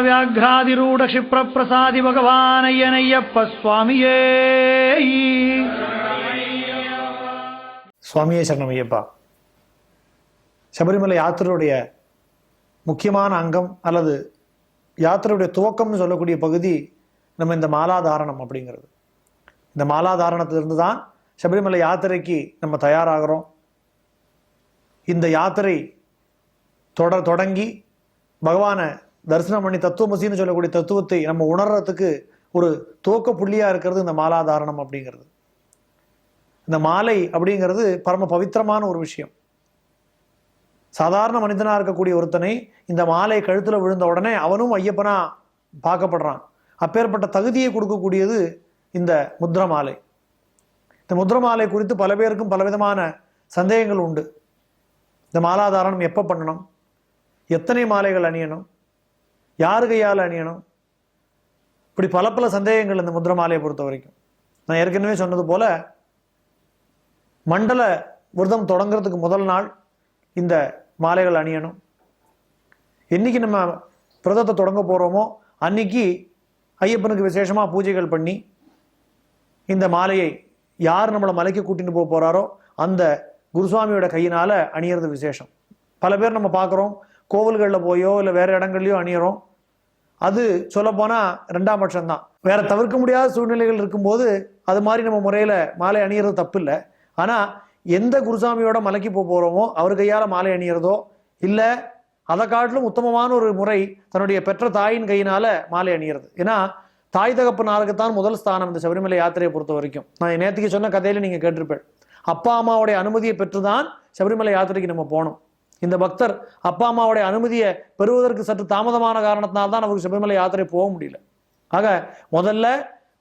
व्याघ्रादिरूढ क्षिप्र प्रसादि भगवानय्यनय्यप्प स्वामिये சுவாமியே சரணமையப்பா. சபரிமலை யாத்திரையுடைய முக்கியமான அங்கம் அல்லது யாத்திரையுடைய துவக்கம்னு சொல்லக்கூடிய பகுதி நம்ம இந்த மாலாதாரணம் அப்படிங்கிறது. இந்த மாலாதாரணத்திலிருந்து தான் சபரிமலை யாத்திரைக்கு நம்ம தயாராகிறோம். இந்த யாத்திரை தொடங்கி பகவானை தரிசனம் பண்ணி தத்துவமசின்னு சொல்லக்கூடிய தத்துவத்தை நம்ம உணர்றதுக்கு ஒரு துவக்க புள்ளியாக இருக்கிறது இந்த மாலாதாரணம் அப்படிங்கிறது. இந்த மாலை அப்படிங்கிறது பரம பவித்திரமான ஒரு விஷயம். சாதாரண மனிதனாக இருக்கக்கூடிய ஒருத்தனை இந்த மாலை கழுத்தில் விழுந்த உடனே அவனும் ஐயப்பனா பார்க்கப்படுறான். அப்பேற்பட்ட தகுதியை கொடுக்கக்கூடியது இந்த முத்ர மாலை. இந்த முத்ர மாலை குறித்து பல பேருக்கும் பலவிதமான சந்தேகங்கள் உண்டு. இந்த மாலாதாரணம் எப்போ பண்ணணும், எத்தனை மாலைகள் அணியணும், யாரு கையால் அணியணும், இப்படி பல பல சந்தேகங்கள் இந்த முத்ர மாலையை பொறுத்த வரைக்கும். நான் ஏற்கனவே சொன்னது போல மண்டல விரதம் தொடங்கிறதுக்கு முதல் நாள் இந்த மாலைகள் அணியணும். என்னைக்கு நம்ம விரதத்தை தொடங்க போகிறோமோ அன்னைக்கு ஐயப்பனுக்கு விசேஷமாக பூஜைகள் பண்ணி இந்த மாலையை யார் நம்மளை மலைக்கு கூட்டின்னு போக போகிறாரோ அந்த குருசுவாமியோட கையினால் அணியறது விசேஷம். பல பேர் நம்ம பார்க்குறோம், கோவில்களில் போயோ இல்லை வேறு இடங்கள்லையோ அணியிறோம். அது சொல்லப்போனால் ரெண்டாம் பட்சம்தான். வேற தவிர்க்க முடியாத சூழ்நிலைகள் இருக்கும்போது அது மாதிரி நம்ம முறையில் மாலை அணியறது தப்பு இல்லை. ஆனால் எந்த குருசாமியோட மலைக்கு போகிறோமோ அவர் கையால் மாலை அணியறதோ இல்லை அதை காட்டிலும் உத்தமமான ஒரு முறை தன்னுடைய பெற்ற தாயின் கையினால் மாலை அணியறது. ஏன்னா தாய் தகப்பனாருக்குத்தான் முதல் ஸ்தானம் இந்த சபரிமலை யாத்திரையை பொறுத்த வரைக்கும். நான் நேற்றுக்கு சொன்ன கதையில நீங்கள் கேட்டிருப்பேன். அப்பா அம்மாவுடைய அனுமதியை பெற்றுதான் சபரிமலை யாத்திரைக்கு நம்ம போனோம். இந்த பக்தர் அப்பா அம்மாவுடைய அனுமதியை பெறுவதற்கு சற்று தாமதமான காரணத்தினால்தான் அவருக்கு சபரிமலை யாத்திரை போக முடியல. ஆக முதல்ல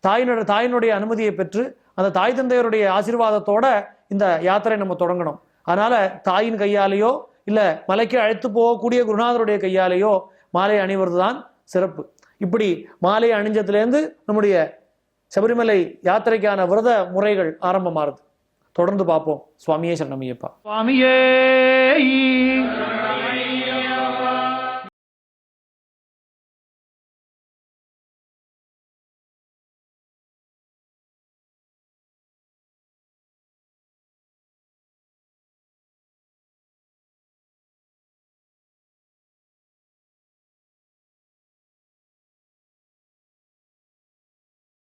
தாயினுடைய அனுமதியை பெற்று அந்த தாய் தந்தையருடைய ஆசீர்வாதத்தோட இந்த யாத்திரை நம்ம தொடங்கணும். அதனால தாயின் கையாலேயோ இல்லை மலைக்கு அழைத்து போகக்கூடிய குருநாதருடைய கையாலேயோ மாலை அணிவது தான் சிறப்பு. இப்படி மாலை அணிஞ்சதுலேருந்து நம்முடைய சபரிமலை யாத்திரைக்கான விரத முறைகள் ஆரம்பமாகுது. தொடர்ந்து பார்ப்போம். சுவாமியே சரணமையப்பா. சுவாமியே